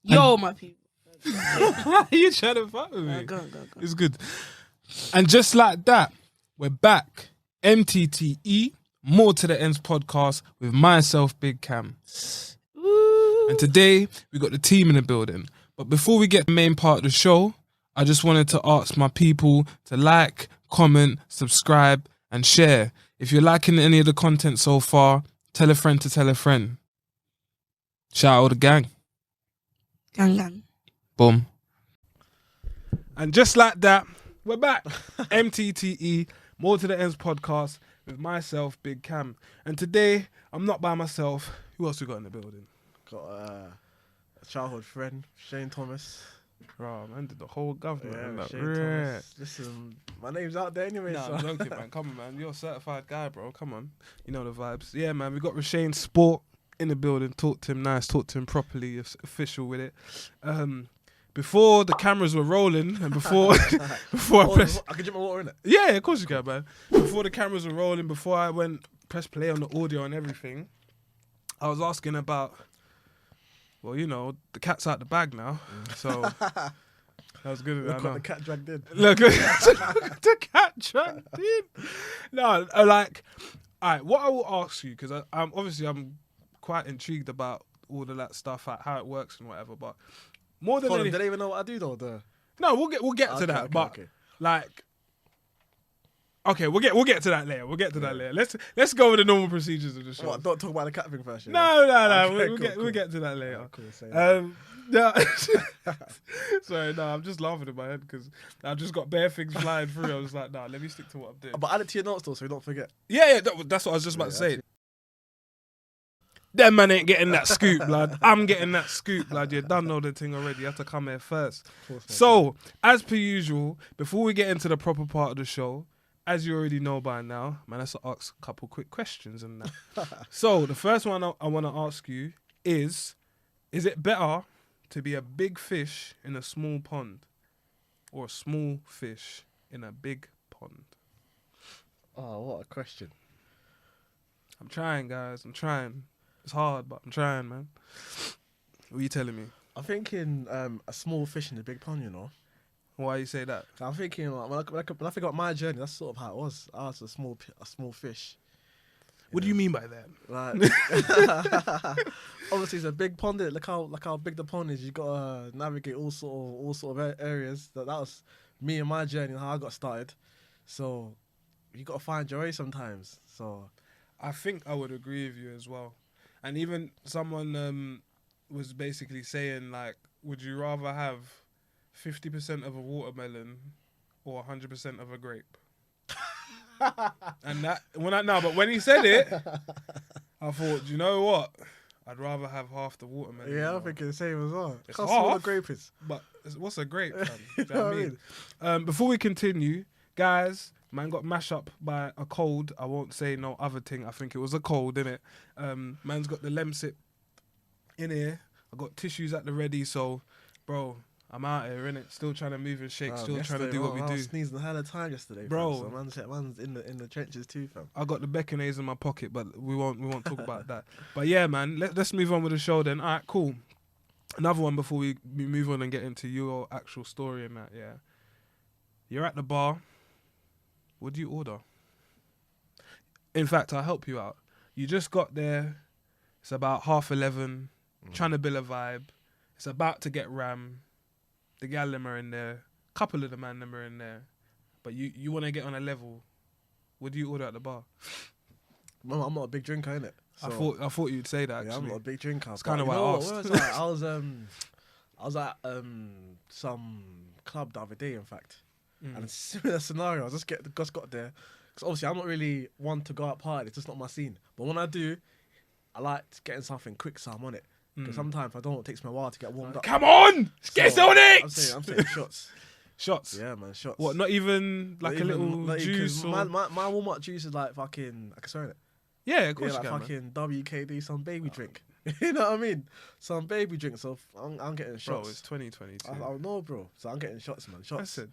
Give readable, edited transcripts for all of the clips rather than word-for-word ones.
Yo, my people. You trying to fuck with me? Go. It's good. And just like that, we're back. MTTE, More to the Ends podcast with myself, Big Cam. And today, we got the team in the building. But before we get the main part of the show, I just wanted to ask my people to like, comment, subscribe, and share. If you're liking any of the content so far, tell a friend to tell a friend. Shout out the gang. Gang. Boom. And just like that, we're back. MTTE, More to the Ends podcast with myself, Big Cam. And today, I'm not by myself. Who else we got in the building? Got a childhood friend, Shane Thomas. Bro, man, did the whole government. Yeah, Like, Shane Thomas. Listen, my name's out there anyway. Nah, so. I'm joking, man. Come on, man. You're a certified guy, bro. Come on. You know the vibes. Yeah, man. We got RoshaneSport in the building. Talk to him nice. Talk to him properly. Official with it. Before the cameras were rolling and before I pressed... I can drink my water in it. Yeah, of course you can, man. Before the cameras were rolling, before I press play on the audio and everything, I was asking about... Well, you know, the cat's out the bag now, so that was good. Look what the cat dragged in. Look, the cat dragged in. No, like, all right. What I will ask you, because I'm quite intrigued about all of that stuff, like how it works and whatever. But more than anything, do they even know what I do though? No, we'll get to that. But like. Okay, we'll get to that later. Let's go with the normal procedures of the show. What, don't talk about the cat thing first. No. Okay, We'll get to that later. Cool, no. Sorry, no, I'm just laughing in my head because I've just got bare things flying through. I was like, nah, let me stick to what I'm doing. But add it to your notes though, so you don't forget. Yeah, that's what I was just about to say. Them man ain't getting that scoop, lad. I'm getting that scoop, lad. You done know the thing already. You have to come here first. So, as per usual, before we get into the proper part of the show, as you already know by now, man, let's ask a couple quick questions and that. So, the first one I want to ask you is it better to be a big fish in a small pond or a small fish in a big pond? Oh, what a question. I'm trying, guys. I'm trying. It's hard, but I'm trying, man. What are you telling me? I'm thinking a small fish in a big pond, you know. Why you say that? I'm thinking, like, when I think about my journey, that's sort of how it was. I was a small fish. What do you mean by that? Like, obviously, it's a big pond. Look how big the pond is. You gotta navigate all sort of areas. That was me and my journey and how I got started. So you gotta find your way sometimes. So I think I would agree with you as well. And even someone was basically saying, like, would you rather have 50% of a watermelon or 100% of a grape? And that but when he said it, I thought, you know what? I'd rather have half the watermelon. yeah, I'm thinking the same as well. It's Can't half, see what a grape is. But what's a grape? Fam? You Do you know know what I what mean? Before we continue, guys, man got mashed up by a cold. I won't say no other thing. I think it was a cold, innit? Man's got the Lemsip in here. I got tissues at the ready, so, bro, I'm out here, innit? Still trying to move and shake, still trying to do what we do. I was sneezing a hell of a time yesterday, bro. Fam, so man's in the trenches too, fam. I got the Beckonays in my pocket, but we won't talk about that. But yeah, man, let's move on with the show then. All right, cool. Another one before we move on and get into your actual story and that, yeah. You're at the bar. What do you order? In fact, I'll help you out. You just got there. It's about 11:30. Trying to build a vibe. It's about to get ram. The gal them are in there. Couple of the man them are in there. But you want to get on a level. What do you order at the bar? Mama, I'm not a big drinker, innit? So, I thought you'd say that, actually. yeah, I'm not a big drinker. It's kind of why I asked. I was at some club the other day, in fact. And a similar scenario. I just got there. Because obviously I'm not really one to go out party. It's just not my scene. But when I do, I like getting something quick so I'm on it. Because sometimes if I don't, it takes me a while to get warmed up. Come on! Get on it! I'm saying shots. Shots? Yeah, man, shots. What, not even like a little juice? Or... My warm-up juice is like fucking... I can swear it. Yeah, of course like you can, fucking WKD, some baby drink. You know what I mean? Some baby drink, so I'm getting shots. Bro, it's 2022. I know, bro. So I'm getting shots, man. Shots. I said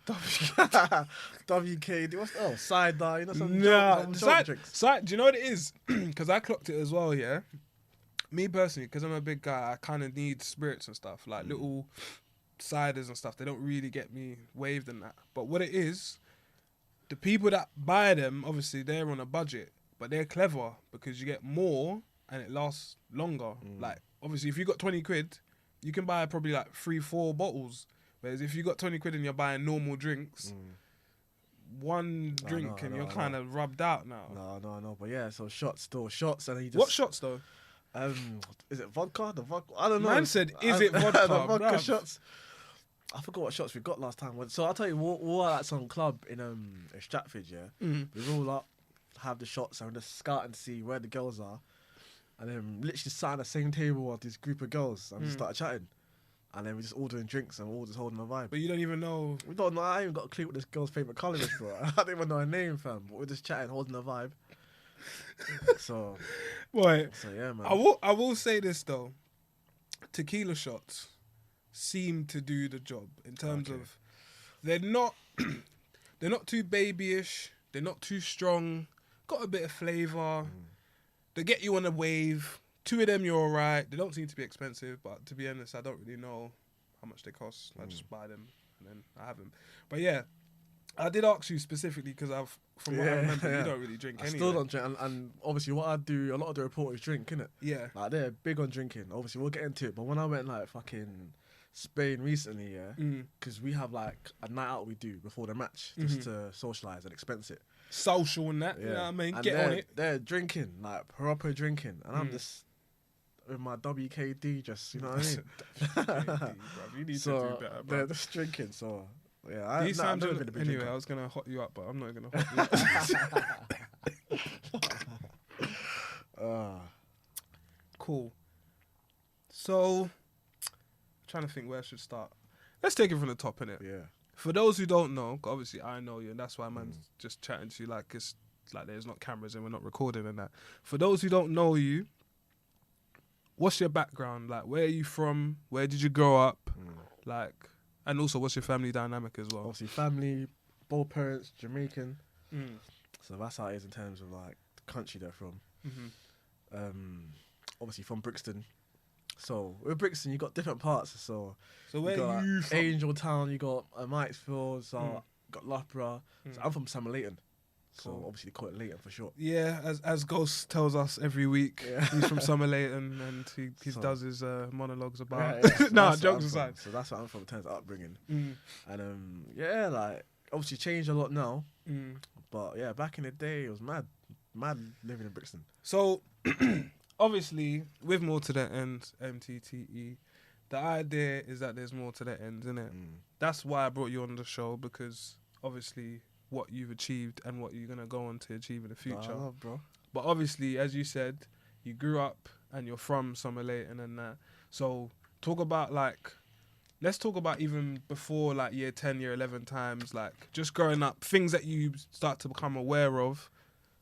WKD. What's cider? You know, some nah, drinks. do you know what it is? Because I clocked it as well, yeah? Me personally, because I'm a big guy, I kind of need spirits and stuff, like little ciders and stuff. They don't really get me waved and that. But what it is, the people that buy them, obviously they're on a budget, but they're clever because you get more and it lasts longer. Like, obviously, if you got 20 quid, you can buy probably like 3-4 bottles. Whereas if you got 20 quid and you're buying normal drinks, one drink and you're kind of rubbed out now. No. But yeah, so shots, and then you just... What shots though? Is it vodka? The vodka? I don't know. Man said, is it vodka? The vodka bruv? shots. I forgot what shots we got last time. So I'll tell you, we were at some club in Stratford, yeah? We roll up, have the shots, and we're just scouting to see where the girls are. And then literally sat at the same table with this group of girls and just started chatting. And then we're just ordering drinks and we're all just holding a vibe. But you don't even know. We don't know. I ain't even got a clue what this girl's favourite colour is, bro. I don't even know her name, fam. But we're just chatting, holding a vibe. So yeah, man. I will say this though. Tequila shots seem to do the job in terms of they're not too babyish, they're not too strong, got a bit of flavour. They get you on a wave. 2 of them, you're alright. They don't seem to be expensive, but to be honest, I don't really know how much they cost. I just buy them and then I have them. But yeah, I did ask you specifically because from what I remember, you don't really drink anyway. I still don't drink, and obviously what I do, a lot of the reporters drink, innit? Yeah. Like, they're big on drinking. Obviously, we'll get into it, but when I went, like, fucking Spain recently, yeah, because we have, like, a night out we do before the match, just to socialise and expense it. Social and that, you know what I mean? And get on it. They're drinking, like, proper drinking, and I'm just... with my WKD, just, you know what I mean? WKD, bruv. You need to do better, bro. They're just drinking, so yeah. These times, I've never been a big anyway, drinker. I was gonna hot you up, but I'm not gonna hot you up. Cool. So, trying to think where I should start. Let's take it from the top, innit? Yeah. For those who don't know, 'cause obviously I know you, and that's why I'm just chatting to you like it's like there's not cameras and we're not recording and that. For those who don't know you, what's your background? Like, where are you from? Where did you grow up? Like, and also, what's your family dynamic as well? Obviously, family, both parents, Jamaican. So that's how it is in terms of, like, the country they're from. Obviously, from Brixton. So, with Brixton, you got different parts. So where got, are you like, from? Angel Town, you got Mitesfield, so you got Loughborough. So I'm from Sam Leighton. So Cool. obviously they call it Leighton for short. Yeah, as Ghost tells us every week, he's from Summer Leighton and he does his monologues about. So nah, that's jokes what I'm aside. from. So that's what I'm from in terms of upbringing. And yeah, like obviously changed a lot now. But yeah, back in the day it was mad living in Brixton. So obviously, with more to the end, MTTE, the idea is that there's more to the end, isn't it? That's why I brought you on the show, because obviously what you've achieved and what you're going to go on to achieve in the future. I love, bro. But obviously, as you said, you grew up and you're from Summer Leighton and that. So talk about let's talk about even before like year 10, year 11 times, like just growing up, things that you start to become aware of,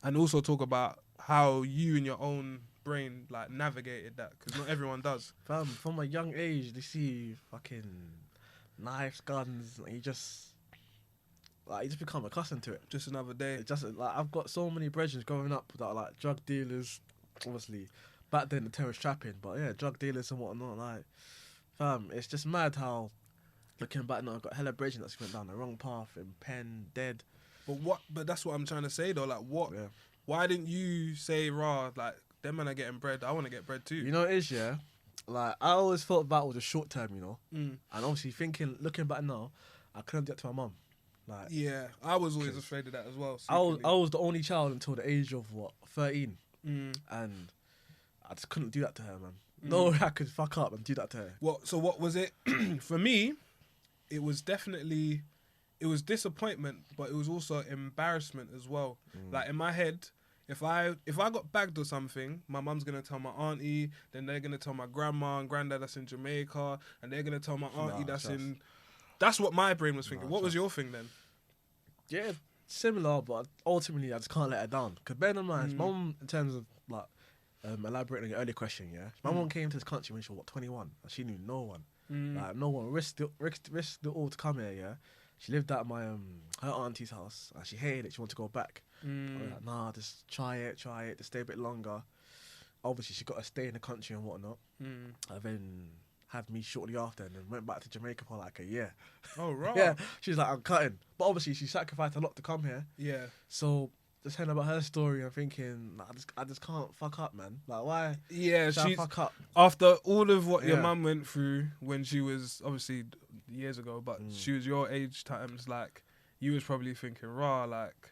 and also talk about how you in your own brain like navigated that, because not everyone does. Fam, from a young age, they see fucking knives, guns, and you just become accustomed to it. Just another day. It's just like I've got so many brethren growing up that are like drug dealers. Obviously, back then the terrorist trapping, but yeah, drug dealers and whatnot. Like, fam, it's just mad how looking back now, I've got hella brethren that went down the wrong path in pen, dead. But that's what I'm trying to say though. Like, what? Yeah. Why didn't you say, "Rah, like them men are getting bread. I want to get bread too." You know what it is, yeah. Like I always thought that was a short term, you know. And obviously looking back now, I couldn't do that to my mum. Like, yeah, I was always afraid of that as well. I was the only child until the age of 13, Mm. and I just couldn't do that to her, man. No way I could fuck up and do that to her. What was it? For me, it was disappointment, but it was also embarrassment as well. Like in my head, if I got bagged or something, my mum's gonna tell my auntie, then they're gonna tell my grandma and granddad that's in Jamaica, and they're gonna tell my auntie that's in. That's what my brain was thinking. What was your thing then? Yeah, similar, but ultimately I just can't let her down. Because bear in mind, mum, in terms of like elaborating on your earlier question, yeah, my mum came to this country when she was 21, and she knew no one. Like no one risked it all to come here. Yeah, she lived at my her auntie's house, and she hated it. She wanted to go back. I was like, nah, just try it, just stay a bit longer. obviously she got to stay in the country and whatnot. And then had me shortly after, and then went back to Jamaica for like a year. Oh, right. Yeah, she's like, I'm cutting. But obviously she sacrificed a lot to come here. Yeah. So just hearing about her story and thinking, nah, I just can't fuck up, man. Like, why? Yeah, should I she's fuck up? after all of what your Yeah. mum went through when she was obviously years ago, but she was your age times. Like you was probably thinking, rah, like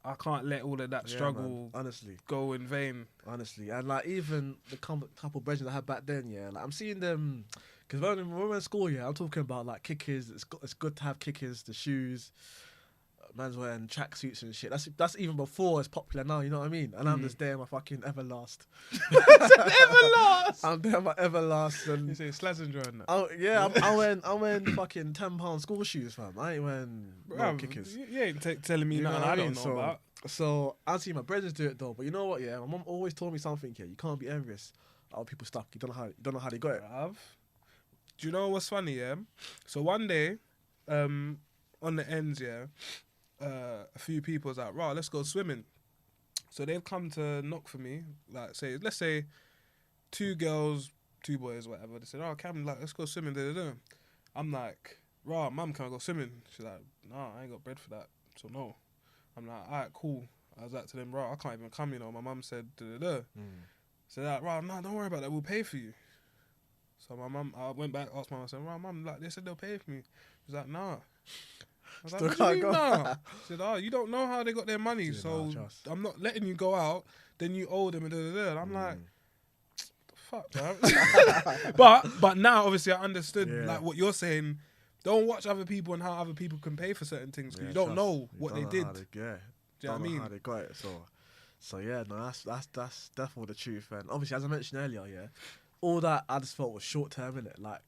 I can't let all of that Yeah, struggle man. Honestly. go in vain. Honestly, and like even the couple brethren I had back then, yeah, like I'm seeing them because when we were in school, yeah, I'm talking about like kickers. It's good to have kickers, the shoes. Man's wearing tracksuits and shit. That's even before it's popular now. You know what I mean? And I'm just there in my fucking Everlast. Everlast. I'm there in my Everlast You and. say Slazenger and that. Oh yeah, I'm wearing fucking £10 school shoes, fam. I ain't wearing no Bruv, kickers. you ain't telling me You know nothing what I I don't mean? know So- about. So I see my brothers do it though, but you know what? Yeah, my mum always told me something. Yeah, you can't be envious of people's stuff. You don't know how they got it. Bruv. Do you know what's funny? Yeah. So one day, on the ends, yeah, a few people was like, "Right, let's go swimming." So they've come to knock for me. Like, let's say, 2 girls, 2 boys, whatever. They said, "Oh, Cam, like, let's go swimming." Da-da-da. I'm like, "Right, mum, can I go swimming?" She's like, "No, I ain't got bread for that, so no." I'm like, "Alright, cool." I was like to them, "Right, I can't even come, you know." My mum said, da-da-da. So they're like, "Right, no, don't worry about that. We'll pay for you." So my mum, I went back, asked my mum, I said, "Right, mum, like they said they'll pay for me." She's like, "Nah." I was Still like, "What do you can't mean, go. nah?" She said, "Oh, you don't know how they got their money, Yeah, so nah, trust. I'm not letting you go out. Then you owe them and da-da-da." And I'm like, "Fuck, bro." but now obviously I understood Yeah. like what you're saying. Don't watch other people and how other people can pay for certain things because you don't know what they did. Yeah, Do you know what I don't know mean? how they got it. So yeah, no, that's definitely the truth. And obviously, as I mentioned earlier, yeah, all that I just felt was short term, innit? Like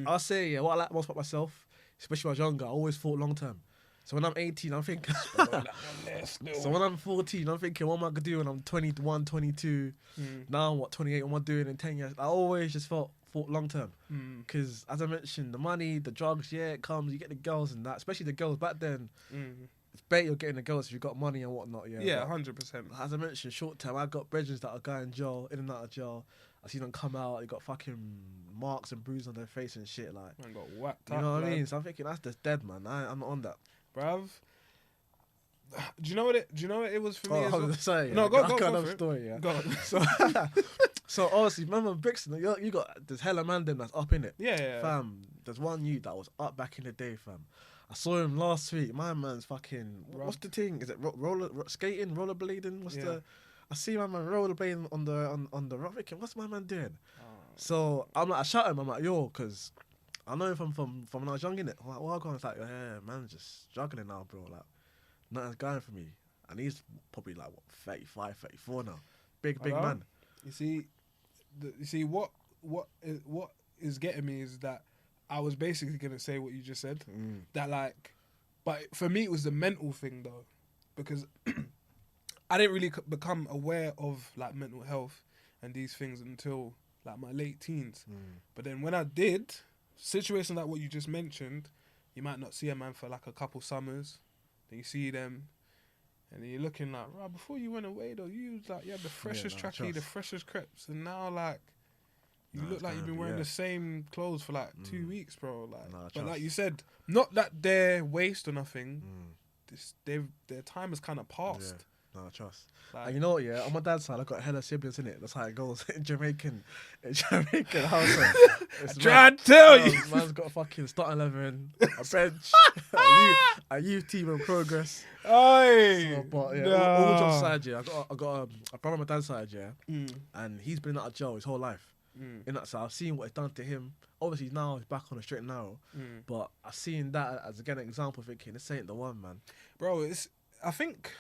I'll say, yeah, what I like most about myself, especially when I was younger, I always thought long term. So when I'm 18, I'm thinking. So when I'm 14, I'm thinking, what am I gonna do when I'm 21, 22? Now I'm 28? What am I doing in 10 years? I always just thought long term. Because as I mentioned, the money, the drugs, yeah, it comes. You get the girls and that, especially the girls back then. It's better you're getting the girls if you got money and whatnot. Yeah, Yeah, but 100%. as I mentioned, short term, I got brethren that are going in jail, in and out of jail. I see them come out, they got fucking marks and bruises on their face and shit. Like, Man got whacked you up, know what I lad. mean? So I'm thinking that's just dead, man. I'm not on that. Bruv. Do you know what it was for me? Oh, as I well? was saying, No, yeah, go I got for another it. story. Yeah. Go on. So obviously, remember Brixton? You got there's hella man them that's up in it. Yeah. Fam, there's one youth that was up back in the day, fam. I saw him last week. My man's fucking. What's the thing? Is it skating, rollerblading? What's the? I see my man rollerblading on the rock. Thinking, what's my man doing? So I'm like, I shout him. I'm like, yo, because I know him from when I was young, innit? I'm like, well, it's like, yeah, man's just struggling now, bro. Like, nothing's going for me. And he's probably like, what, 35, 34 now. Big man. You see what is getting me is that I was basically gonna say what you just said. That like, but for me it was the mental thing though, because I didn't really become aware of like mental health and these things until like my late teens. But then when I did, situations like what you just mentioned, you might not see a man for like a couple summers, then you see them. And then you're looking like, right, before you went away though, you had the freshest trackie, the freshest crepes, and now like you look like you've been wearing the same clothes for like 2 weeks, bro. Like, but like you said, not that they're waste or nothing. Their time has kind of passed. No, trust. Like, And you know what, yeah? On my dad's side, I got hella siblings in it. That's how it goes in Jamaican household. try to tell you. Man's got a fucking starting 11, a bench, a youth team in progress. Oi, So, but yeah, all jokes aside, yeah, I got a brother on my dad's side, yeah, and he's been out of jail his whole life. In that side, I've seen what it's done to him. Obviously now he's back on the straight and narrow, but I've seen that as again an example, thinking this ain't the one, man. Bro, I think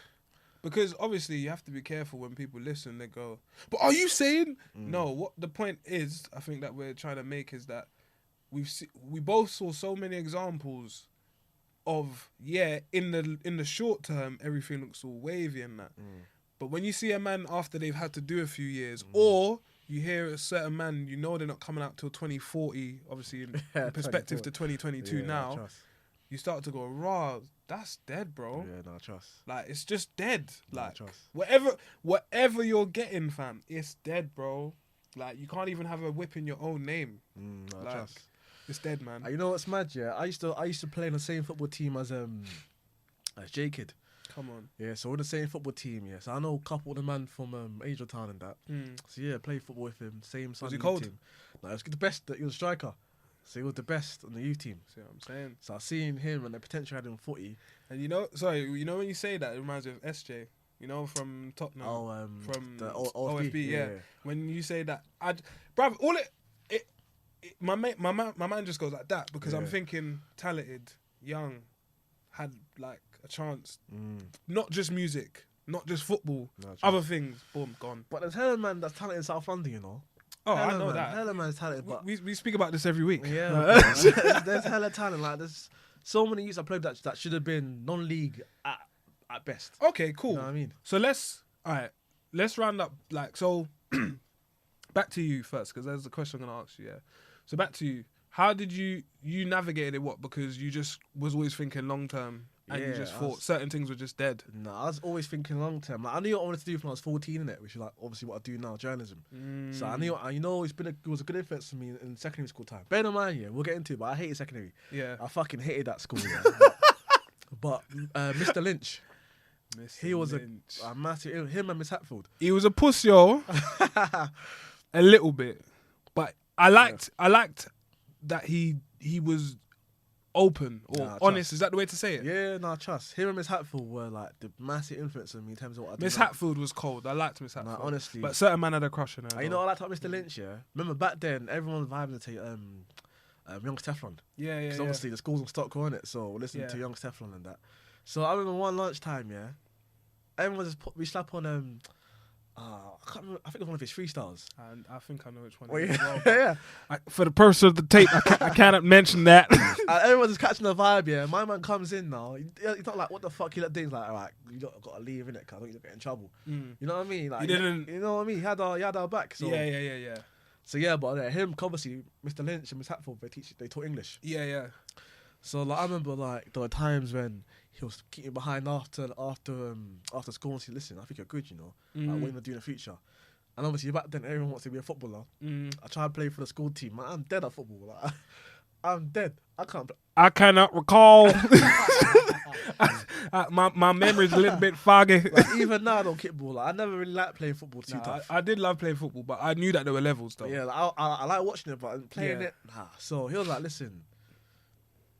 because obviously you have to be careful when people listen. They go, "But are you saying no?" What the point is, I think that we're trying to make is that we both saw so many examples of in the short term everything looks all wavy and that, but when you see a man after they've had to do a few years, or you hear a certain man, you know they're not coming out till 2040, obviously in perspective to 2022 now. You start to go, rah, that's dead, bro. Yeah, no, trust. Like, it's just dead. No, Like, trust. whatever you're getting, fam, it's dead, bro. Like, you can't even have a whip in your own name. No, Like, trust. it's dead, man. You know what's mad? Yeah, I used to play in the same football team as J Kid. Come on. Yeah, so we're the same football team. Yeah, so I know a couple of the man from Angel Town and that. So yeah, play football with him. Same. Was he youth cold? Team. No, he was the best. He was a striker. So he was the best on the youth team. See what I'm saying? So I seen him and the potential had him footy. And you know, when you say that, it reminds me of SJ. You know, from Tottenham. From the OFB, yeah. When you say that, bruv, all my mind just goes like that because I'm thinking talented, young, had like a chance. Not just music, not just football, other things. Boom, gone. But there's hella man that's talented in South London, you know. Oh, I know that. Hella man's talented, but we speak about this every week. yeah, there's hella talent. Like there's so many youths I played that should have been non-league at best. Okay, cool. You know what I mean? So let's round up. Like, so back to you first because there's a question I'm gonna ask you. Yeah. So back to you. How did you navigated it? What? Because you just was always thinking long term. And you just thought certain things were just dead. No, I was always thinking long term. Like I knew what I wanted to do when I was 14, innit? Which is like obviously what I do now, journalism. So I knew, it was a good influence for me in secondary school time. Bear in mind, yeah, we'll get into it, but I hated secondary. Yeah, I fucking hated that school. Yeah. but Mr. Lynch, he was a massive. Him and Miss Hatfield. He was a puss, yo. A little bit, but I liked that he was open or honest. Is that the way to say it? Yeah, no, trust. Him and Miss Hatfield were like the massive influence on me in terms of what I do. Miss Hatfield was cold. I liked Miss Hatfield. Nah, honestly. But certain man had a crush on her. You know, I liked Mr. Lynch, yeah? Remember back then, everyone was vibing to Young's Teflon. Yeah. Because obviously the school's on Stockholm, innit? So we're listening to Young's Teflon and that. So I remember one lunchtime, yeah? Everyone we slap on, I can't remember, I think it was one of his freestyles. And I think I know which one. Well, it is as well, yeah. For the purpose of the tape, I cannot mention that. Everyone's just catching the vibe, yeah. My man comes in now. He's not like, what the fuck you lot doing? He's like, all right, you got to leave, innit? Because I don't you get in trouble. You know what I mean? Like, he didn't. You know what I mean? He had our back. So. Yeah. So yeah, but him, obviously, Mr. Lynch and Miss Hatfield, they taught English. Yeah. So like, I remember like there were times when he was keeping behind after school and said, listen, I think you're good, you know. Like, what you gonna do in the future? And obviously back then everyone wants to be a footballer. I tried to play for the school team. Man, I'm dead at football. Like, I'm dead. I can't play. I cannot recall. My memory's a little bit foggy. Like, even now I don't kickball. Like, I never really liked playing football too tough. I did love playing football, but I knew that there were levels though. Yeah, like, I like watching it, but playing it, nah. So he was like, listen,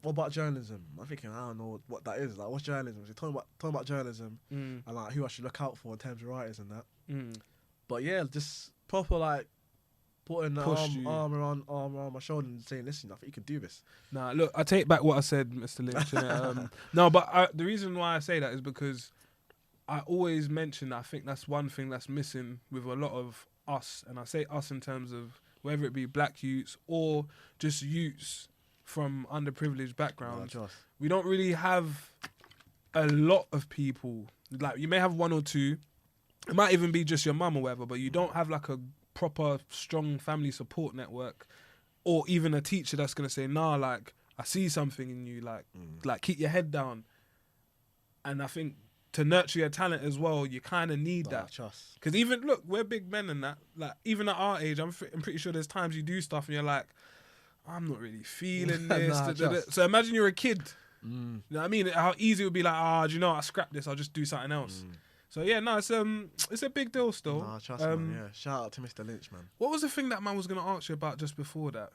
what about journalism? I'm thinking, I don't know what that is. Like, what's journalism? So talking about journalism and like who I should look out for in terms of writers and that. But yeah, just proper like putting the arm around my shoulder and saying, listen, I think you can do this. Nah, look, I take back what I said, Mr. Lynch. No, but the reason why I say that is because I always mention that I think that's one thing that's missing with a lot of us, and I say us in terms of whether it be black youths or just youths from underprivileged backgrounds. We don't really have a lot of people. Like, you may have one or two. It might even be just your mum or whatever, but you don't have like a proper strong family support network, or even a teacher that's gonna say, nah, like, I see something in you, like keep your head down. And I think to nurture your talent as well, you kind of need that. Because even, look, we're big men and that, like, even at our age, I'm pretty sure there's times you do stuff and you're like, I'm not really feeling this. So imagine you're a kid. You know what I mean? How easy it would be like, do you know what? I scrap this, I'll just do something else. So yeah, no, it's a big deal still. Nah, trust man, yeah. Shout out to Mr. Lynch, man. What was the thing that man was going to ask you about just before that?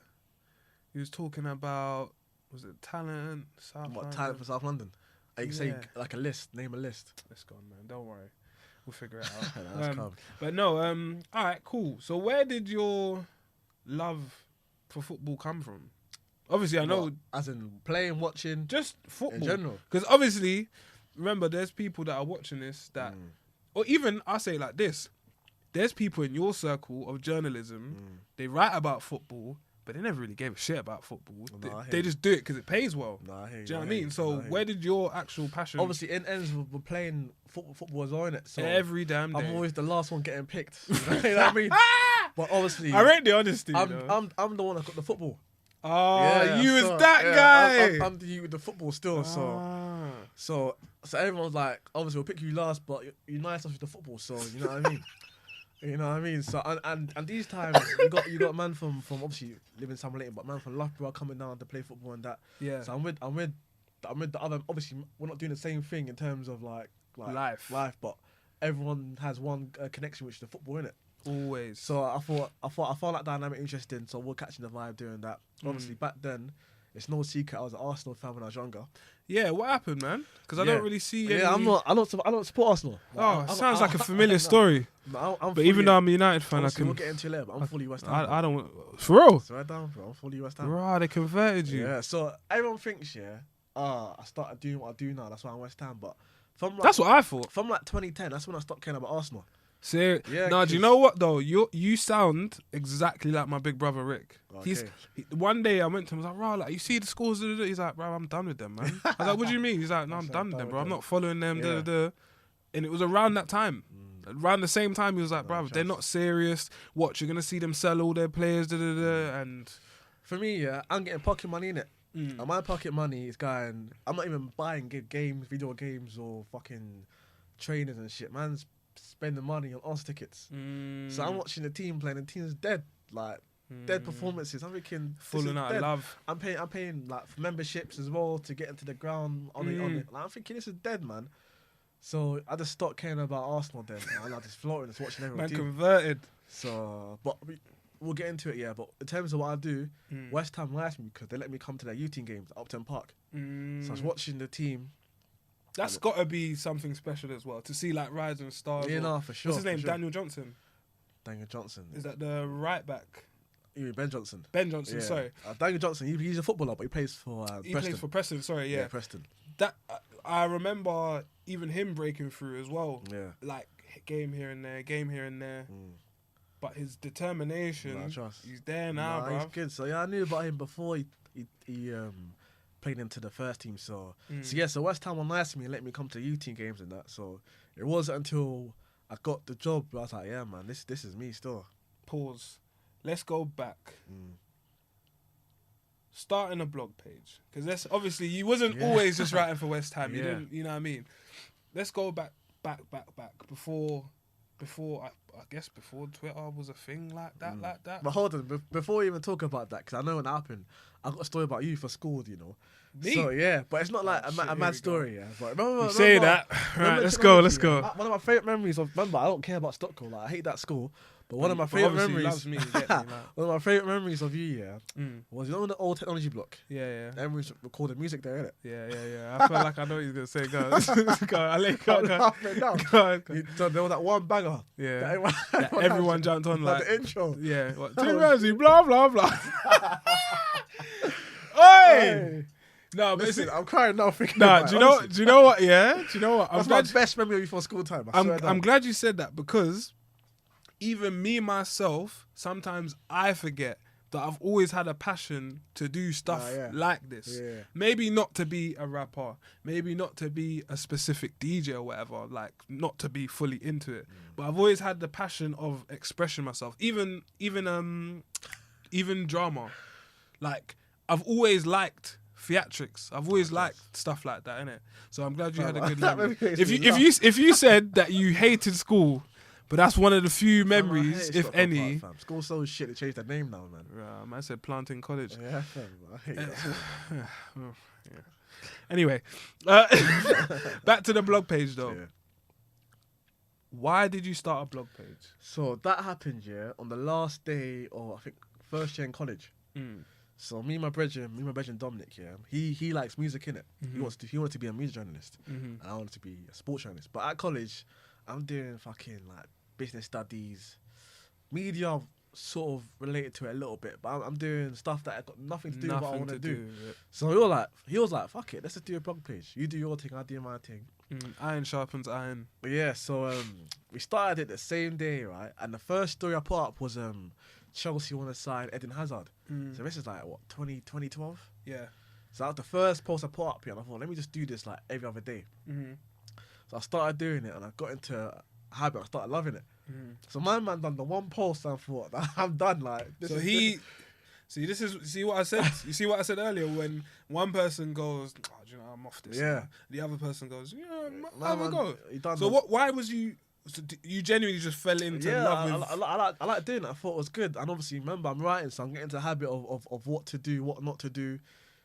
He was talking about, was it talent? Talent for South London? You can say like a list, name a list. Let's go, man. Don't worry, we'll figure it out. But no, all right, cool. So where did your love for football come from? Obviously, I know, as in playing, watching, just football in general. Because obviously, remember, there's people that are watching this that, or even I say it like this: there's people in your circle of journalism. They write about football, but they never really gave a shit about football. They just do it because it pays well. Do you know what I mean? So where did your actual passion? Obviously, in ends we're playing football as well, innit? So every damn day. I'm always the last one getting picked. You know what I mean? But obviously, I rate the honesty. I'm the one that got the football. Oh, you was that guy. I'm the you with the football still. So everyone's like, obviously we'll pick you last, but you're nice off with the football, so you know what I mean. You know what I mean? So and these times you got man from obviously living somewhere later, but man from Loughborough coming down to play football and that. Yeah. So I'm with the other. Obviously, we're not doing the same thing in terms of like Life, but everyone has one connection, which is the football, innit? always. So I found that dynamic interesting. So we're catching the vibe doing that. Obviously, back then, it's no secret I was an Arsenal fan when I was younger. Yeah, what happened, man? Because I don't really see. Yeah, any... I don't support Arsenal. Oh, sounds like a familiar story. No, but even though I'm a United fan, I can. We'll get into it later. But I'm fully West Ham. I don't. For real? Swear down, bro. I'm fully West Ham. Right, they converted you. Yeah. So everyone thinks, I started doing what I do now. That's why I'm West Ham. But that's what I thought. From like 2010, that's when I stopped caring about Arsenal. See, yeah, no, do you know what though? You sound exactly like my big brother Rick. Okay. One day I went to him, I was like, "Bro, like you see the scores?" He's like, "Bro, I'm done with them, man." I was like, "What do you mean?" He's like, "No, I'm done with them, bro. I'm not following them." Yeah. And it was around that time, around the same time. He was like, "Bro, they're not serious. Watch, you're gonna see them sell all their players." And for me, I'm getting pocket money in it. And my pocket money is going. I'm not even buying games, video games, or fucking trainers and shit. Man's spending money on Arsenal tickets. So I'm watching the team playing, and the team's dead, like dead performances. I'm thinking falling out of love. I'm paying like for memberships as well to get into the ground on it. Like, I'm thinking this is dead, man. So I just stopped caring about Arsenal then, and I just floating, just watching everyone. Man, converted. So, but we'll get into it, yeah. But in terms of what I do, West Ham likes me because they let me come to their U-team games at Upton Park. So I was watching the team. That's got to be something special as well, to see like rising stars. Yeah, no, for sure. What's his name? For sure. Daniel Johnson. Daniel Johnson. Is that the right back? You mean Ben Johnson? Ben Johnson, yeah. sorry. Daniel Johnson, he's a footballer, but he plays for Preston. He plays for Preston, sorry, yeah. Preston. That I remember even him breaking through as well. Yeah. Like, game here and there. But his determination, he's there now, bro. He's good. So, yeah, I knew about him before he played into the first team. So so West Ham were nice to me and let me come to U-team games and that. So it wasn't until I got the job I was like, yeah, man, this is me still. Pause. Let's go back. Starting a blog page, because that's obviously you wasn't always just writing for West Ham. You didn't, you know what I mean. Let's go back before I guess before Twitter was a thing like that. But hold on, before we even talk about that, because I know when it happened, I got a story about you for school, you know. Me? So yeah, but it's not like a mad story, yeah. But remember, say that. Right, let's go. One of my favourite memories of, remember, I don't care about Stockholm, like I hate that school. But one of my favourite memories, loves me, get me, like. one of my favourite memories of you, was in the old technology block. Yeah. Everyone's recording music there, innit? Yeah. I felt like I know what he's gonna say. Go. I let go. Go. So there was that one banger. Yeah. That everyone jumped on like the intro. Yeah. What? Tim Ramsey, blah blah blah. Hey. No, but listen, I'm crying now thinking. Nah, do you know what? Yeah. Do you know what? That's my best memory before school time. I'm glad you said that, because even me myself, sometimes I forget that I've always had a passion to do stuff like this. Yeah. Maybe not to be a rapper, maybe not to be a specific DJ or whatever, like not to be fully into it. But I've always had the passion of expressing myself, even drama. Like I've always liked theatrics. I've always liked stuff like that, innit? So I'm glad you had a good memory. If you said that you hated school, but that's one of the few memories, if any. School's so shit, they changed their name now, man. Man said Planting College. Yeah, fam. I hate that. Anyway, back to the blog page though. Yeah. Why did you start a blog page? So that happened, on the last day of, I think, first year in college. So me and my brethren Dominic, he likes music, innit? He wanted to be a music journalist. And I wanted to be a sports journalist. But at college, I'm doing fucking like business studies, media sort of related to it a little bit, but I'm doing stuff that got nothing to do with what I want to do. So he was like, fuck it, let's just do a blog page. You do your thing, I do my thing. Iron sharpens iron. But yeah, so we started it the same day, right? And the first story I put up was Chelsea want to sign Eden Hazard. So this is like, what, 2012? Yeah. So that was the first post I put up here, and I thought, let me just do this like every other day. So I started doing it, and I got into a habit. I started loving it. So my man done the one post, and I thought, I'm done. Like, See what I said. You see what I said earlier when one person goes, oh, do you know, I'm off this. Yeah. Now. The other person goes, yeah, Nah, have a man, go. you done So that. what? Why was you? So you genuinely just fell into love with. I like doing it. I thought it was good. And obviously, remember, I'm writing, so I'm getting into the habit of what to do, what not to do,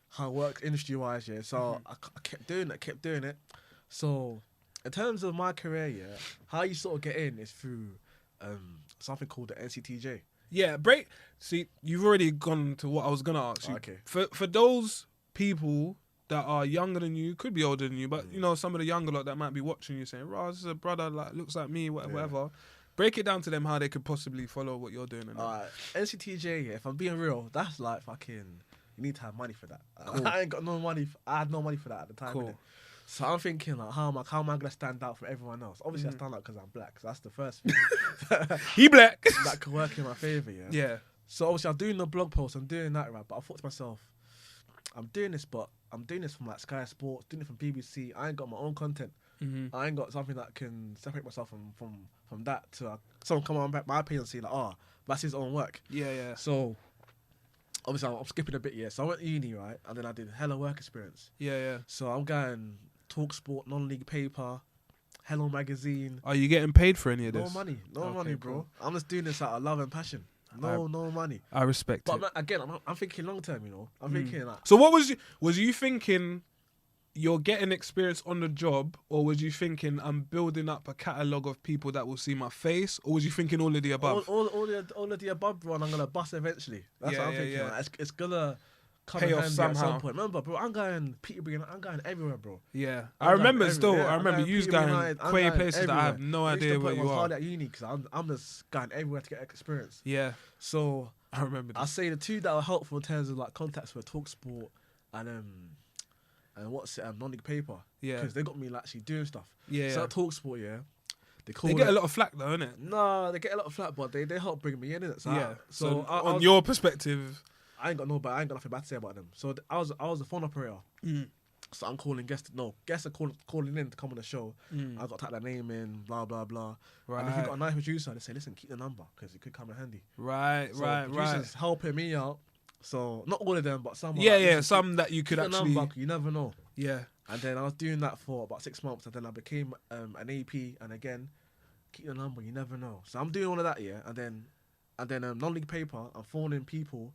how it works industry-wise, yeah. So I kept doing it. So in terms of my career, yeah, how you sort of get in is through something called the NCTJ. Yeah, break. See, you've already gone to what I was gonna ask you. Okay. For those people that are younger than you, could be older than you, but you know some of the younger lot that might be watching you saying, "Right, this is a brother like looks like me, whatever." Break it down to them how they could possibly follow what you're doing. And NCTJ, yeah, if I'm being real, that's like fucking. You need to have money for that. Cool. I ain't got no money. I had no money for that at the time. Cool. Innit? So I'm thinking like, how am I gonna stand out from everyone else? Obviously, I stand out because I'm black. So that's the first thing. He black. That could work in my favor. Yeah. Yeah. So obviously, I'm doing the blog post. I'm doing that, right? But I thought to myself, I'm doing this from like Sky Sports, doing it from BBC. I ain't got my own content. Mm-hmm. I ain't got something that can separate myself from that. To someone come on back my page and say like, oh, that's his own work. Yeah. So obviously, I'm skipping a bit. Yeah. So I went to uni, right, and then I did hella work experience. Yeah. So I'm going Talk Sport, non-league paper, Hello Magazine. Are you getting paid for any of No this? money, Okay, money, bro. cool. I'm just doing this out of love and passion. No money. I respect But it. again, I'm thinking long term. You know, I'm thinking like. So what was you thinking? You're getting experience on the job, or was you thinking I'm building up a catalogue of people that will see my face, or was you thinking all of the above? All of the above, bro, and I'm gonna bust eventually. That's what I'm thinking. Yeah. Like, it's gonna come Pay in off handy somehow. at some point. Remember, bro, I'm going Peterborough. I'm going everywhere, bro. Yeah, I'm I remember going still. everywhere. I I'm remember going you Peterborough going United, I'm quite going places that I have everywhere. no I used to idea put where it you on are. hard at uni because I'm just going everywhere to get experience. Yeah, So I remember. I say the two that were helpful in terms of like contacts were Talksport and what's it, non-league paper. Yeah. Because they got me like, actually doing stuff. Yeah, So yeah. at Talksport, yeah. They get a lot of flack though, innit? No, they get a lot of flack, but they help bring me in, innit? So Yeah. So I on was- your perspective, I ain't got nothing bad to say about them. So I was a phone operator. So I'm calling guests are calling in to come on the show. I got to type their name in, blah blah blah. And if you got a nice producer, they say, listen, keep the number because it could come in handy. right. Producers helping me out. So not all of them, but some. Yeah, like, yeah. listen, Some that you keep could the actually. number, you never know. Yeah. And then I was doing that for about 6 months, and then I became an AP. And again, keep the number, you never know. So I'm doing all of that, yeah. And then non-league paper, I'm phoning people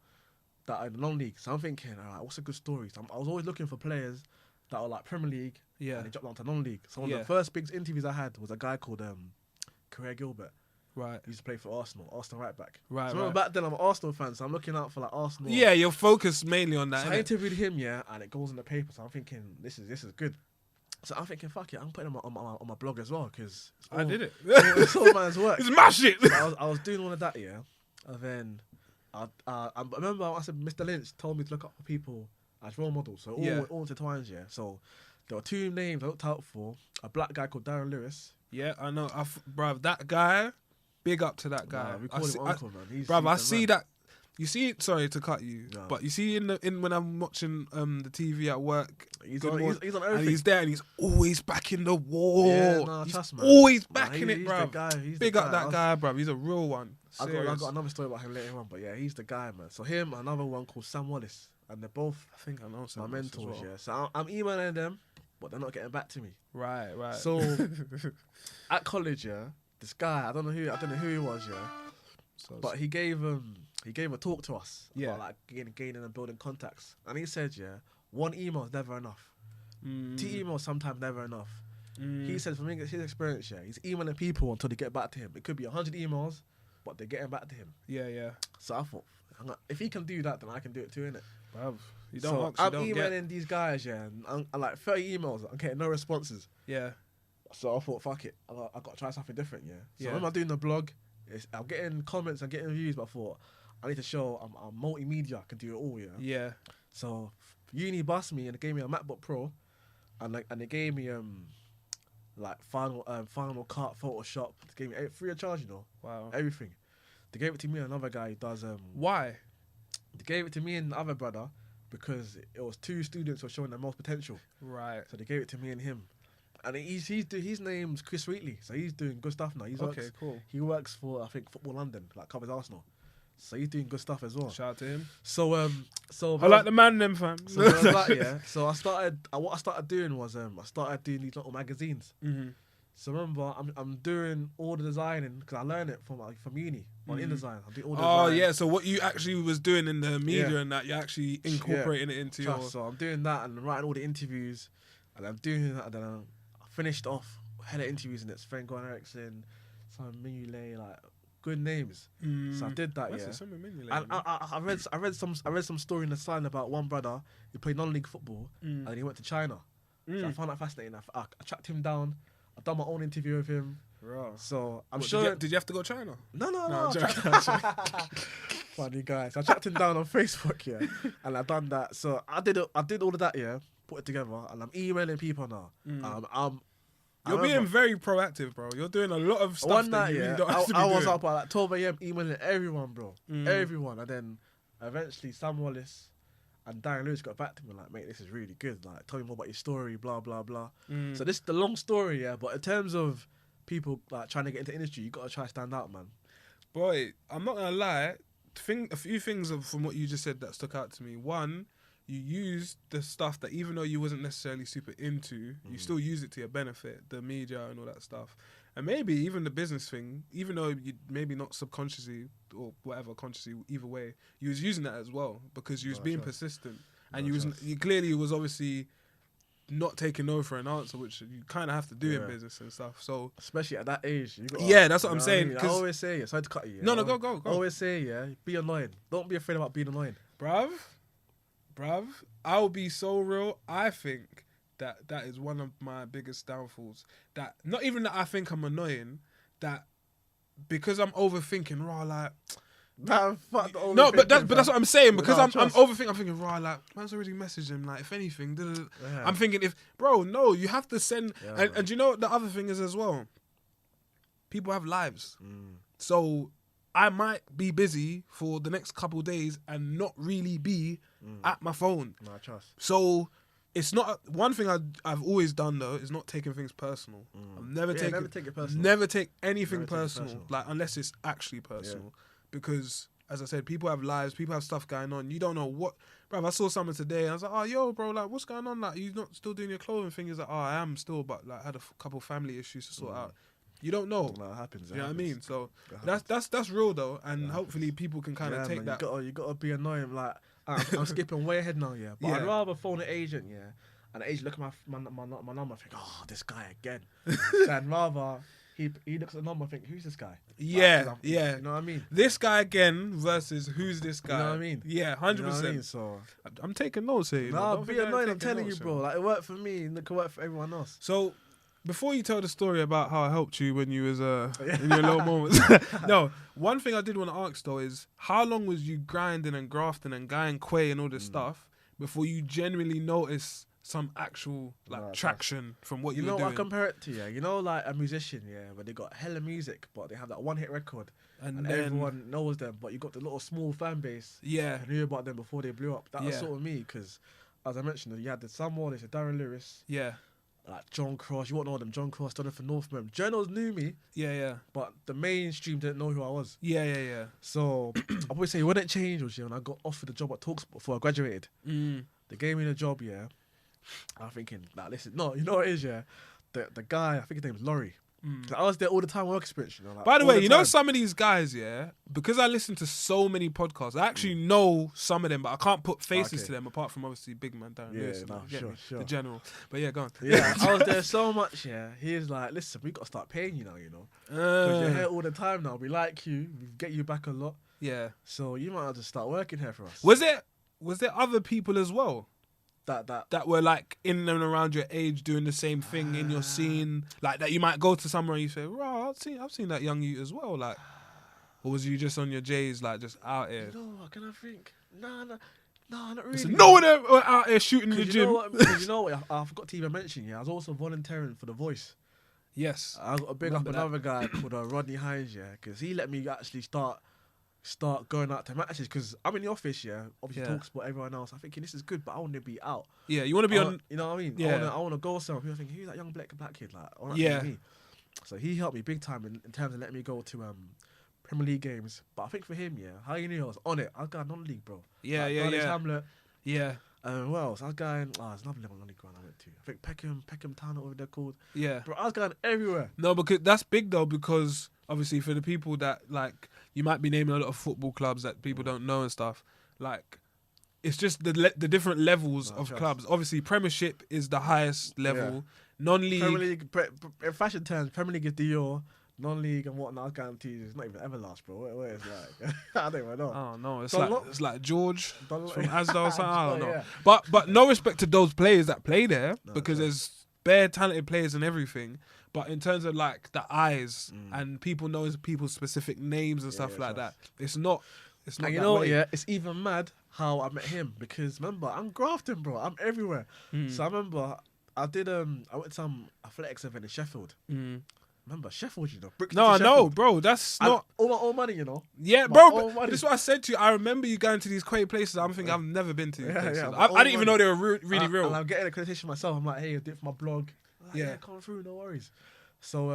that are in the non-league. So I'm thinking, all right, what's a good story? So I was always looking for players that are like Premier League, Yeah. and they dropped down to non-league. So one of Yeah. the first big interviews I had was a guy called Craig Gilbert. Right. He used to play for Arsenal right back. Right. So remember back then I'm an Arsenal fan, so I'm looking out for like Arsenal. Yeah, you're focused mainly on that. So I innit? interviewed him, yeah, and it goes in the paper. So I'm thinking, this is good. So I'm thinking, fuck it, I'm putting it on my blog as well because I did it. It's all man's work. It's my shit. So I was doing all of that, yeah, and then I remember I said Mr. Lynch told me to look up for people as role models. So all intertwines, yeah. So there were two names I looked out for: a black guy called Darren Lewis. Yeah, I know. Bruv, that guy, big up to that guy. Nah, we call him Uncle, man. He's Bruv, I the see man. that. You see, sorry to cut you, No. but you see in when I'm watching the TV at work, He's Good on Morning, everything. and he's there and he's always backing the wall. Yeah, nah, he's trust, man. always Nah, backing it, he's bruv. the guy. He's Big the up guy. that guy, bruv. He's a real one. I Serious. got another story about him later on, but yeah, he's the guy, man. So him, another one called Sam Wallace, and they're both I think I know my some mentors, as well. yeah. So I'm emailing them, but they're not getting back to me. Right. So at college, yeah, this guy, I don't know who he was, yeah, but he gave a talk to us Yeah. about like gaining and building contacts, and he said, yeah, one email is never enough. 2 emails sometimes never enough. He said from his experience, yeah, he's emailing people until they get back to him. It could be 100 emails, but they're getting back to him. Yeah. So I thought, if he can do that, then I can do it too, innit? Bruv, you don't So ask, you I'm don't emailing get. these guys, yeah, and I'm like 30 emails, I'm getting no responses. Yeah. So I thought, fuck it, I got to try something different, yeah. So Yeah. when I'm doing the blog, I'm getting comments, I'm getting views, but I thought, I need to show I'm multimedia, I can do it all, yeah. Yeah. So uni bussed me and they gave me a MacBook Pro, and they gave me like Final Cut, Photoshop. They gave me free of charge, you know, Wow. everything. They gave it to me and another guy who does Why? They gave it to me and the other brother because it was 2 students who were showing their most potential. Right. So they gave it to me and him. And his name's Chris Wheatley, so he's doing good stuff now. Okay, cool. He works for, I think, Football London, like covers Arsenal. So he's doing good stuff as well. Shout out to him. So I like the man, them fam. So there was that, yeah. So what I started doing was I started doing these little magazines. Mm-hmm. So remember, I'm doing all the designing because I learned it from uni on InDesign. I do all the Oh design. yeah, so what you actually was doing in the media and that, you're actually incorporating it into your. So I'm doing that and writing all the interviews, and I'm doing that. And then I finished off head of interviews, and it's Sven-Goran Eriksson, Simon Mignolet, like good names. So I did that, What's yeah. it, Simon Mignolet, And I read some story in the Sun about one brother who played non-league football and he went to China. So I found that fascinating. I tracked him down. I've done my own interview with him. Bro. So I'm What, sure. Did you have to go to China? No. I'm joking. Funny guy. So I tracked him down on Facebook, yeah, and I done that. So I did all of that, yeah, put it together, and I'm emailing people now. You're being very proactive, bro. You're doing a lot of stuff one that night, you yeah, really don't have to be I was doing. up at like 12 a.m. emailing everyone, bro, everyone, and then eventually Sam Wallace and Darren Lewis got back to me like, mate, this is really good. Like, tell me more about your story, blah blah blah. So this is the long story, yeah. But in terms of people like trying to get into the industry, you gotta try to stand out, man. Boy, I'm not gonna lie. A few things from what you just said that stuck out to me. One, you used the stuff that even though you wasn't necessarily super into, you still use it to your benefit, the media and all that stuff. And maybe even the business thing, even though you maybe not subconsciously or whatever, consciously, either way, you was using that as well because you was being persistent. And you clearly was obviously not taking no for an answer, which you kind of have to do in business and stuff. So especially at that age, you got that's what I'm saying. I always say, sorry to cut you. No, go. I always say, yeah, be annoying. Don't be afraid about being annoying, bruv. I'll be so real. I think that is one of my biggest downfalls. That not even that I think I'm annoying, that because I'm overthinking, like. Nah, fuck the no, but that's what I'm saying, because I'm overthinking. I'm thinking, like, man's already messaged him. Like, if anything, I'm thinking, no, you have to send. And you know what the other thing is as well? People have lives, so I might be busy for the next couple of days and not really be at my phone. Nah, trust. So it's not one thing I've always done though is not taking things personal. I've never take it personal. Never take anything personal, like unless it's actually personal. Because, as I said, people have lives, people have stuff going on. You don't know what... Bro, I saw someone today, and I was like, oh, yo, bro, like, what's going on? Like, you not still doing your clothing thing? He's like, oh, I am still, but, like, I had a couple family issues to sort out. You don't know. No, it happens. You know what I mean? So, that's real, though, and hopefully people can kind of take that. You got to be annoying. Like, I'm skipping way ahead now, yeah. But I'd rather phone an agent, yeah, and the agent look at my number and think, oh, this guy again. Than rather... He looks at the number and think, who's this guy? Yeah. You know what I mean? This guy again versus who's this guy? You know what I mean? Yeah, 100%. You know what I mean? So I'm taking notes here. Nah, be annoying. I'm telling you, bro. Like, it worked for me, and it can work for everyone else. So, before you tell the story about how I helped you when you was in your low moments, no. One thing I did want to ask though is, how long was you grinding and grafting and going quay and all this stuff before you genuinely noticed some actual traction from what you were doing? You know what I compare it to, yeah? You know, like a musician, yeah, where they got hella music, but they have that one-hit record, and then everyone knows them, but you got the little small fan base and knew about them before they blew up. That was sort of me, because, as I mentioned, you had the Sam Wallace, Darren Lewis, like John Cross, you won't know them, John Cross, Jonathan Northman. Journals knew me, but the mainstream didn't know who I was. So, I always say, when it changed was, when I got offered a job at Talksport before I graduated, they gave me the job, I'm thinking, like, listen, no, you know what it is, the guy, I think his name is Laurie. I was there all the time, work experience, you know. Like, by the way, you know some of these guys, because I listen to so many podcasts, I actually know some of them, but I can't put faces to them apart from obviously Big Man Darren Lewis. Sure. The general. But go on. Yeah, I was there so much, He was like, listen, we got to start paying you now, you know. Because you're here all the time now. We like you. We get you back a lot. Yeah. So you might have to start working here for us. Was there other people as well? That were like in and around your age doing the same thing in your scene, like that you might go to somewhere and you say, "Right, I've seen that young you as well." Like, or was you just on your J's, like just out here? You know what? Can I think? No, not really. So no one out here shooting in the gym. You know what? I forgot to even mention. I was also volunteering for The Voice. Yes, I got a big up another guy called Rodney Hines, because he let me actually start going out to matches, because I'm in the office, obviously Talksport, everyone else. I'm thinking this is good, but I want to be out. Yeah, you want to be on. You know what I mean? I want to go somewhere. People thinking, who's that young black kid? Like, me. So he helped me big time in terms of letting me go to Premier League games. But I think for him, how you knew I was on it? I was going non-league, bro. Yeah, like, yeah, Dulwich yeah. Hamlet. Yeah, What else? I was going. There's another little non-league ground I went to. I think Peckham Town, or whatever they're called. yeah. Bro, I was going everywhere. No, because that's big though. Because obviously, for the people that like, you might be naming a lot of football clubs that people don't know and stuff. Like, it's just the different levels of clubs. Obviously, Premiership is the highest level. Yeah. Non-league. Premier League, in fashion terms, Premier League is Dior. Non-league and whatnot, I guarantee you, it's not even Everlast, bro. Where it's like, I don't even know. Oh no, it's Dunlop? like George from Asda or something. I don't know. Yeah. But no respect to those players that play there, because there's bare talented players and everything. But in terms of like the eyes and people knowing people's specific names and stuff like that, it's not. It's not. And you that know way. what? Yeah, it's even mad how I met him, because remember, I'm grafting, bro. I'm everywhere. So I remember I did I went to some athletics event in Sheffield. Remember Sheffield, you know? No, I know, Sheffield. bro. That's And not. all my own money, you know. Yeah, My bro. own But money. this is what I said to you. I remember you going to these quaint places. I'm thinking I've never been to these Yeah, places. yeah, my I own didn't even know money. they were really real. And I'm getting accreditation myself. I'm like, hey, do it for my blog. Like, Yeah. come through, no worries. So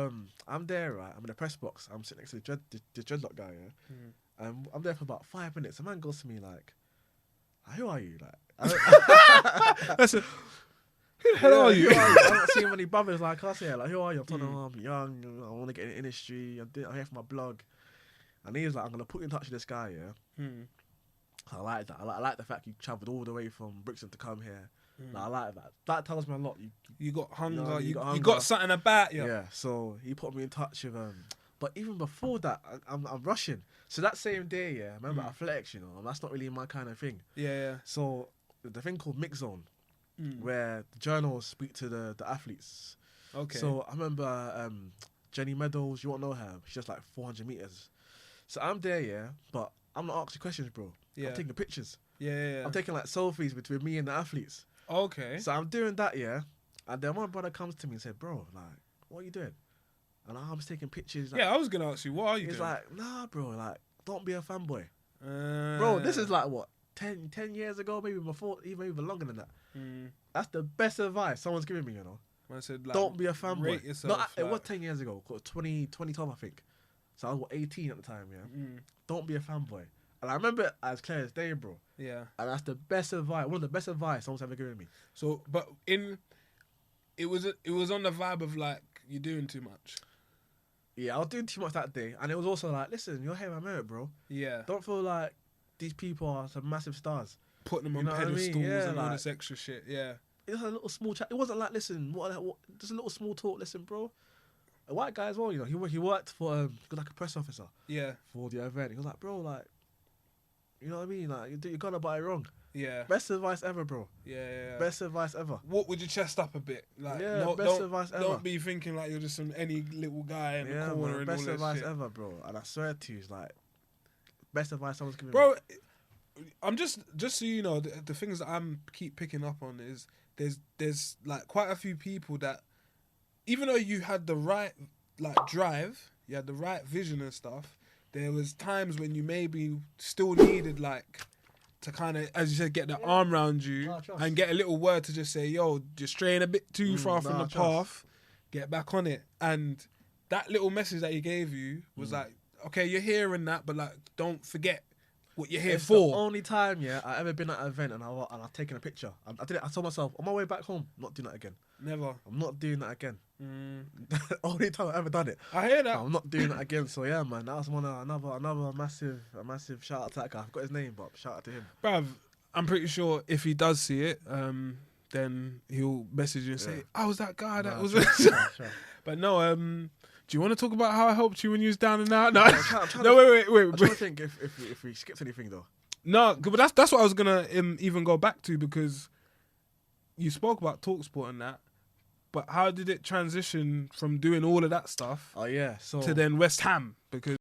I'm there, right? I'm in the press box. I'm sitting next to the dreadlock guy, yeah. I'm there for about 5 minutes. A man goes to me like, "Who are you?" Like, That's a, who the hell are you? I don't see many brothers like us here. Like, who are you? I'm telling him I'm young. I want to get in the industry. I'm here for my blog. And he was like, "I'm gonna put you in touch with this guy, yeah." I like that. I like the fact you travelled all the way from Brixton to come here. Like, I like that. That tells me a lot. You got hunger. No, you you got got hunger. something about you. Yeah. So he put me in touch with But even before that, I'm rushing. So that same day, yeah, I remember athletics, you know, and that's not really my kind of thing. Yeah. So the thing called Mix Zone, where the journals speak to the athletes. Okay. So I remember Jenny Meadows. You won't know her. She's just like 400 meters. So I'm there, yeah, but I'm not asking questions, bro. Yeah. I'm taking pictures. Yeah. I'm taking like selfies between me and the athletes. Okay. So I'm doing that, yeah, and then my brother comes to me and said, "Bro, like, what are you doing?" And I'm just taking pictures. Like, Yeah, I was gonna ask you, what are you he's doing? like, "Nah, bro, like, don't be a fanboy." Bro, this is like, what, 10 years ago, maybe before, even longer than that. That's the best advice someone's given me, you know. I said, like, Don't be a fanboy. rate yourself, No, it like- was 10 years ago, 2012, I think. So I was, 18 at the time, yeah. Don't be a fanboy. And I remember it as clear as day, bro. Yeah. And that's the best advice, one of the best advice someone's ever given me. So, but it was on the vibe of like, you're doing too much. Yeah, I was doing too much that day. And it was also like, listen, you're here, I merit, bro. Yeah. Don't feel like these people are some massive stars. Putting them You on know what I mean? pedestals Yeah, and all like- this extra shit. Yeah. It was a little small chat. It wasn't like, listen, what just a little small talk. Listen, bro. A white guy as well, you know. He worked for he was like a press officer Yeah. for the event. He was like, bro, like, you know what I mean? Like, you got about it wrong. Yeah. Best advice ever, bro. Yeah. Best advice ever. Walk with your chest up a bit. Like, Yeah, no, best don't, advice ever. Don't be thinking like you're just some any little guy in the Yeah, corner man. and Best all advice that shit. ever, bro. And I swear to you, it's like best advice someone's given me. Bro, I'm just so you know, the things that I'm keep picking up on is there's like quite a few people that, even though you had the right like drive, you had the right vision and stuff, there was times when you maybe still needed like to kind of, as you said, get the arm around you Trust. and get a little word to just say, yo, you're straying a bit too far from the Trust. path, get back on it. And that little message that he gave you was like, okay, you're hearing that, but like, don't forget what you're here It's for. the only time, yeah, I ever been at an event and I've taken a picture. I did it. I told myself on my way back home, I'm not doing that again. Never. I'm not doing that again. Only time I've ever done it. I hear that. I'm not doing that again. So yeah, man, that was another massive shout out to that guy. I've got his name, but shout out to him. Bruv, I'm pretty sure if he does see it, then he'll message you and say, I was that guy that was... Sure. But no, do you want to talk about how I helped you when you was down and out? No, I'm trying no, to- wait. I'm trying to think if we skipped anything though. No, but that's what I was gonna even go back to, because you spoke about TalkSport and that, but how did it transition from doing all of that stuff Oh yeah, so to then West Ham? Because